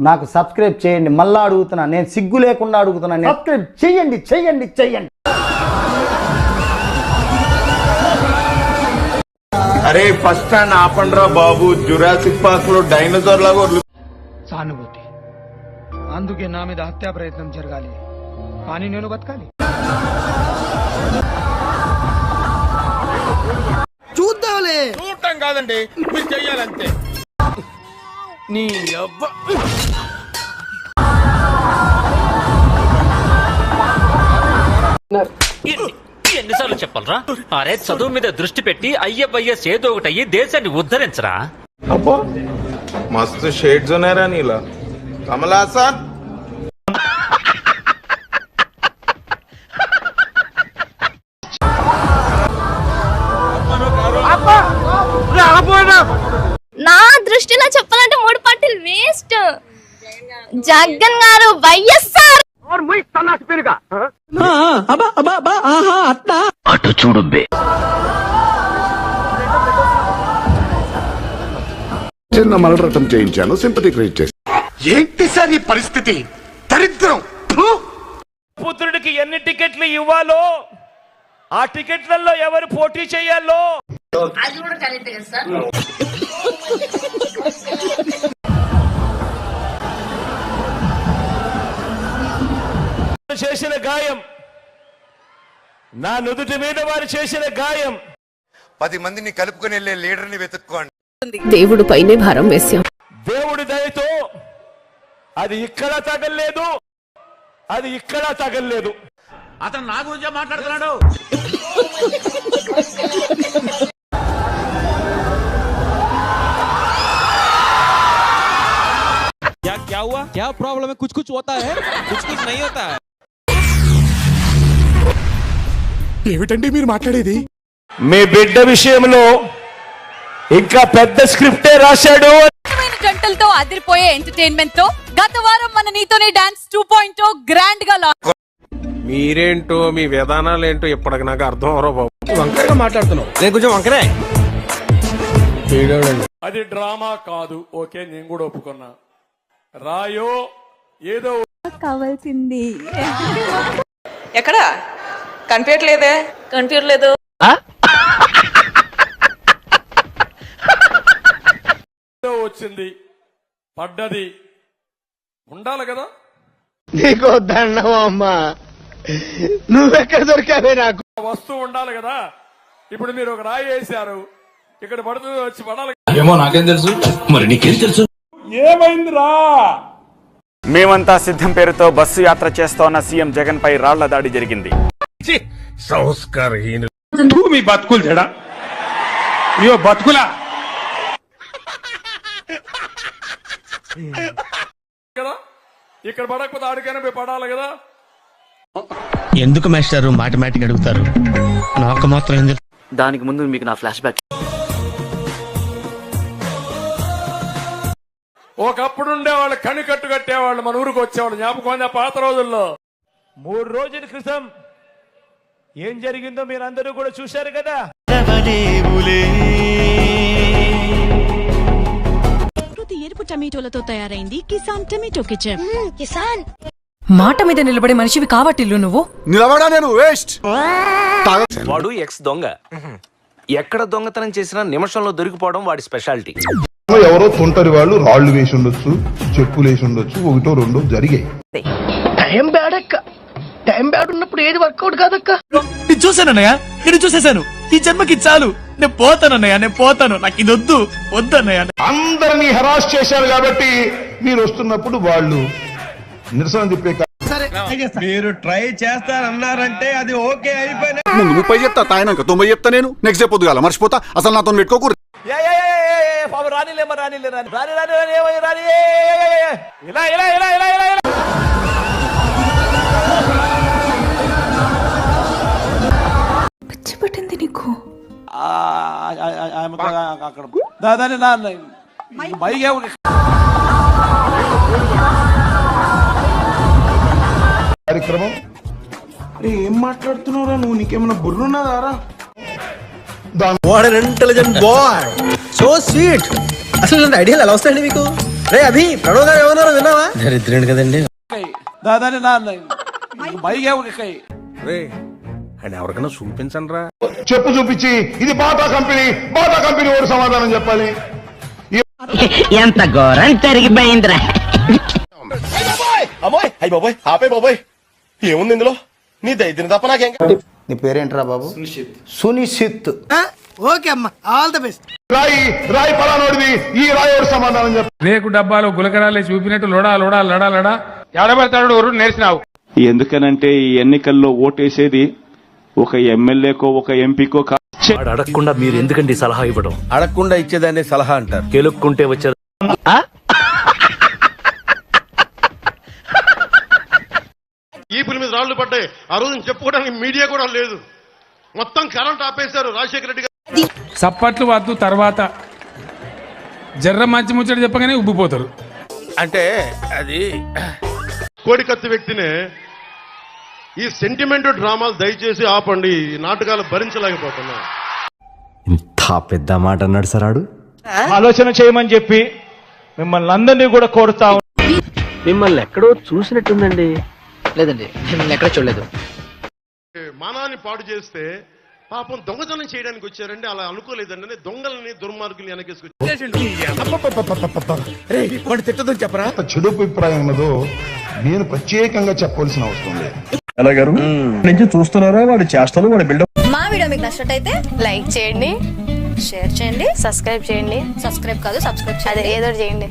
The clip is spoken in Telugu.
నాకు సబ్స్క్రైబ్ చేయండి. మళ్ళా అడుగుతున్నా, నేను సిగ్గు లేకుండా అడుగుతున్నాను. సబ్స్క్రైబ్ చేయండి చేయండి చేయండి. అరే ఫస్ట్ స్టాండ్ ఆపండ్రా బాబు, జురాసిక్ పార్క్ లో డైనోసార్ లాగా సానుభూతి, అందుకే నా మీద హత్యా ప్రయత్నం జరగాలి, కానీ నేను బతకాలి. చూద్దాంలే. చూడటం కాదండి, మీరు చెయ్యాలంతే. నీ అబ్బా ఎన్నిసార్లు చెప్పాలరా? అరే చదువు మీద దృష్టి పెట్టి అయ్యయ్యస్ ఏదో ఒకటి అయ్యి దేశాన్ని ఉద్ధరించరా. అబ్బో మస్తు షేడ్స్ ఉన్నారా నీలా. కమలాసన్ నా దృష్టిలో చెప్పాలంటే 3 పార్టీలు వేస్ట్. జగన్ గారు వైఎస్ఆర్. అటు చూడు చిన్న మలరటం చేయించాను, సింపతి క్రియేట్ చేసి. ఏంటి సార్ ఈ పరిస్థితి? దరిద్రం. పుత్రుడికి ఎన్ని టికెట్లు ఇవ్వాలో, ఆ టికెట్లలో ఎవరు పోటీ చేయాలో చేసిన గాయం, నా నుదుటి మీద వారు చేసిన గాయం. 10 మందిని కలుపుకొని వెళ్ళే లీడర్ని వెతుక్కోండి. దేవుడు పైనే భారం వేశాం. దేవుడి దయతో అది ఇక్కడ తగలేదు, అది ఇక్కడ తగలేదు. అతను నా గురించే మాట్లాడుతున్నాడు. क्या हुआ? क्या प्रॉब्लम है? कुछ कुछ होता है, कुछ कुछ नहीं होता है. ఏమిటండి మీరు మాట్లాడేది? మీ బిడ్డ విషయంలో ఇంకా పెద్ద స్క్రిప్టే రాశాడు. గంటలతో అదిరిపోయే ఎంటర్టైన్మెంట్ తో గత వారం మన నీతోనే డాన్స్ 2.0 గ్రాండ్ గా మీరేంటో మీ విధానాలు ఏంటో ఇప్పటికి నాకు అర్థం అవరో బాబు. వంకరగా మాట్లాడుతున్నావు. నేను కొంచెం వంకరే. అది డ్రామా కాదు, ఓకే, నేను కూడా ఒప్పుకున్నా. రాయో ఏదో కావాల్సింది ఎక్కడ కనిపించట్లేదే, కనిపించలేదు. వచ్చింది, పడ్డది, ఉండాలి కదా. నీకో దండం అమ్మా, నువ్వెక్కడ దొరికావే నాకు. వస్తువు ఉండాలి కదా. ఇప్పుడు మీరు ఒక రాయి వేశారు, ఇక్కడ పడుతుంది, వచ్చి పడాలి. ఏమో నాకేం తెలుసు, మరి నీకేం తెలుసు? ఏమైందిరా? మేమంతా సిద్ధం పేరుతో బస్సు యాత్ర చేస్తోన్న సీఎం జగన్ పై రాళ్ల దాడి జరిగింది. సంస్కారహీన మీ బతుకులు చెడా, ఇయో బతుకులా కదా. ఇక్కడ పడకపోతే ఆడికైనా పోయి పడాలి కదా. ఎందుకు మాస్టారు మాటిమాటికి అడుగుతారు? నాకు మాత్రం ఏం తెలుసు? దానికి ముందు మీకు నా ఫ్లాష్ బ్యాక్. ఒకప్పుడు ఉండేవాళ్ళు, కనికట్టు కట్టేవాళ్ళు, మన ఊరికి వచ్చేవాళ్ళు. జ్ఞాపకం ఉంది ఆ పాత రోజుల్లో. 3 రోజుల క్రితం ఏం జరిగిందో మీరందరూ కూడా చూశారు కదా. ఎరుపు టమాటోలతో తయారైంది కిసాన్ టమాటో కిచెన్. కిసాన్ మాట మీద నిలబడే మనిషివి కావట్టిల్లు నువ్వు. నిలబడా నేను వేస్ట్. వాడు ఎక్స్ దొంగ, ఎక్కడ దొంగతనం చేసినా నిమిషంలో దొరికిపోవడం వాడి స్పెషాలిటీ. ఎవరో తుంటరి వాళ్ళు రాళ్లు వేసి ఉండొచ్చు, చెప్పులు వేసి ఉండొచ్చు, 1 2 జరిగాయి. టైం బ్యాడ్ అక్క, టైం బ్యాడ్ ఉన్నప్పుడు ఏది వర్కౌట్ కాదక్క. నేను చూసానన్నయ్య, నేను చూసేశాను. ఈ జన్మకి చాలు, నేను పోతానన్నయ్య, నేను పోతాను. నాకు ఇది వద్దు, వద్దన్నయ్య. అందరినీ హెరాస్ చేశారు కాబట్టి మీరు వస్తున్నప్పుడు వాళ్ళు నిరసన తిప్పే. మీరు ట్రై చేస్తారన్నారంటే అది ఓకే అయిపోయినా. ముందు 30 చెప్తా, తాయినాక 90 చెప్తా. నేను నెక్స్ట్ డే పొద్దుగాల మర్చిపోతా. అసలు నాతో పెట్టుకోకూడదు. పిచ్చి పట్టింది నీకు. అక్కడ దాదాని నా కార్యక్రమం. ఏం మాట్లాడుతున్నారా నువ్వు? నీకేమైనా బుర్రున్నదారా? What an intelligent boy, so sweet. అసలు ఐడియాలు ఎలా వస్తాయండి మీకు? రే అభి ప్రణవ్ గారు ఏమన్నారో విన్నావా? దరిద్రుడు కదండి. దాదానే నా బైగా రే అండ్ ఎవరికైనా చూపించండి రా. చెప్పు చూపించి ఇది బాటా కంపెనీ వాడు సమాధానం చెప్పాలి. ఎంత ఘోరం జరిగిపోయిందిరా. అమ్మాయి అయ్యి బాబోయ్ ఆపే బాబోయ్ ఏముంది ఇందులో నీ దైద్యం తప్ప నాకేం. నీ పేరేంట్రా బాబు? సునిశ్చిత్. ఓకే అమ్మా, ఆల్ ద బెస్ట్. రాయి పలానోడిది, ఈ రాయోడు సమాధానం చెప్పాలి. రేకు డబ్బాలు గులకరాలే చూపినట్టు లోడా లోడా లడా లడా ఎడబెడతాడు ఎవరు నేర్చినావు. ఎందుకనంటే ఈ ఎన్నికల్లో ఓటేసేది ఒక ఎమ్మెల్యేకో ఒక ఎంపీకో అడగకుండా మీరు ఎందుకండి సలహా ఇవ్వడం? అడగకుండా ఇచ్చేదాన్ని సలహా అంటారు. కెలుక్కుంటే వచ్చే ఈ పులి మీద రాళ్లు పడ్డాయి. ఆ రోజు చెప్పుకోవడానికి మీడియా కూడా లేదు. మొత్తం కరెంట్ ఆపేశారు రాజశేఖర రెడ్డి గారు. చప్పట్లు వద్దు, తర్వాత జర్ర మంచి ముచ్చట చెప్పగానే ఉబ్బిపోతారు. అంటే అది కోడికత్తి వ్యక్తినే ఈ సెంటిమెంట్ డ్రామాలు దయచేసి ఆపండి. ఈ నాటకాలు భరించలేకపోతున్నా. ఇంత పెద్ద మాట అన్నాడు సరాడు. ఆలోచన చేయమని చెప్పి మిమ్మల్ని అందరినీ కూడా కోరుతా. మిమ్మల్ని ఎక్కడో చూసినట్టుందండి. లేదండి, నేను ఎక్కడ చూడలేదు. మానాన్ని పాడు చేస్తే పాపం దొంగతనం చేయడానికి వచ్చారండి. అలా అనుకోలేదండి. దొంగలని దుర్మార్గులు వెనకేసుకొచ్చి తిట్టదని చెప్పరా. చెడు అభిప్రాయం ఉన్నదో నేను ప్రత్యేకంగా చెప్పవలసిన అవసరం లేదు. నుంచి చూస్తున్నారా వాడి చేష్టలు వాడి బిల్డప్. మా వీడియో మీకు నచ్చినట్టయితే లైక్ చేయండి, షేర్ చేయండి, సబ్స్క్రైబ్ చేయండి. సబ్స్క్రైబ్ కాదు, సబ్స్క్రైబ్ చేయండి, ఏదో చేయండి.